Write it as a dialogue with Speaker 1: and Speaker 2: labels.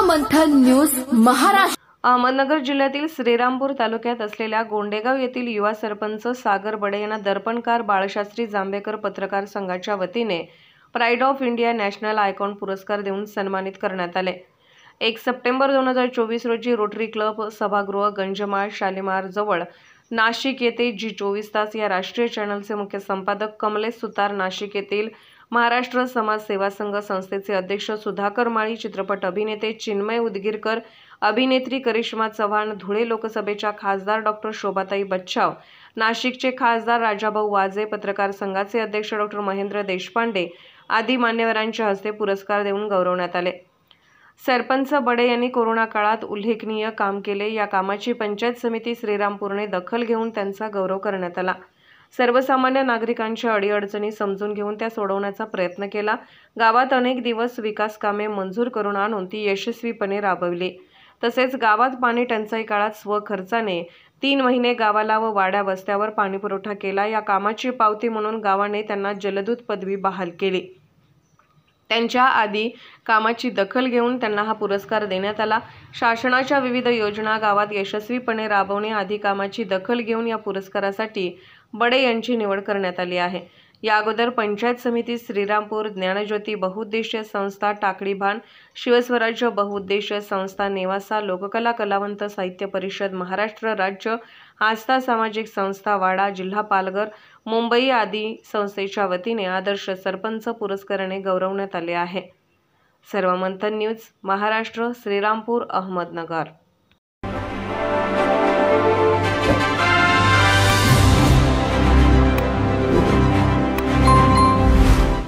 Speaker 1: मंथन news Maharashtra.
Speaker 2: Ahmednagar जिल्ह्यातील श्रीरामपूर तालुक्यात असलेल्या गोंडेगाव येथील युवा सरपंच सागर बडे यांना दर्पणकार बाळशास्त्री जांभेकर पत्रकार संघाच्या वतीने pride of India national icon पुरस्कार देऊन सन्मानित करण्यात आले। 1 सप्टेंबर 2024 रोजी रोटरी क्लब सभागृह गंजमाळ शालिमार जवळ नाशिक येथे जी24 तास या राष्ट्रीय चॅनलचे मुख्य संपादक कमलेश सुतार, नाशिक येथील महाराष्ट्र समाज सेवा संघ संस्थेचे अध्यक्ष सुधाकर माळी, चित्रपट अभिनेते चिन्मय उदगीरकर, अभिनेत्री करिश्मा चव्हाण, धुळे लोकसभेच्या खासदार डॉक्टर शोभाताई बच्छाव, नाशिकचे खासदार राजाभाऊ वाजे, पत्रकार संघाचे अध्यक्ष डॉक्टर महेंद्र देशपांडे आदी मान्यवरांच्या हस्ते पुरस्कार देऊन गौरवण्यात आले। सरपंच बडे यांनी कोरोना काळात उल्लेखनीय काम केले। या कामाची पंचायत समिती श्रीरामपूरने दखल घेऊन त्यांचा गौरव करण्यात आला। सर्वसामान्य नागरिकांच्या अडीअडचणी समजून घेऊन त्या सोडवण्याचा प्रयत्न केला। गावात अनेक दिवस विकास कामे मंजूर करून आणून ती यशस्वीपणे राबवली। तसेच गावात पाणी टंचाई काळात स्वखर्चाने 3 महिने गावाला व वाड्या वस्त्यावर पाणी पुरवठा केला। या कामाची पावती म्हणून गावाने त्यांना जलदूत पदवी बहाल केली। त्यांच्या आदी कामाची दखल घेऊन त्यांना हा पुरस्कार देण्यात आला। शासनाच्या विविध योजना गावात यशस्वीपणे राबवणे आदी कामाची दखल घेऊन या पुरस्कारासाठी बडे यांची निवड करण्यात आली आहे। या अगोदर पंचायत समिती श्रीरामपूर, ज्ञानज्योती बहुउद्देशीय संस्था टाकळीभान, शिवस्वराज्य बहुउद्देशीय संस्था नेवासा, लोककला कलावंत साहित्य परिषद महाराष्ट्र राज्य, आस्था सामाजिक संस्था वाडा, जिल्हा पालघर, मुंबई आदी संस्थेच्या वतीने आदर्श सरपंच पुरस्काराने गौरवण्यात आले आहे। सर्व मंथन न्यूज महाराष्ट्र, श्रीरामपूर, अहमदनगर।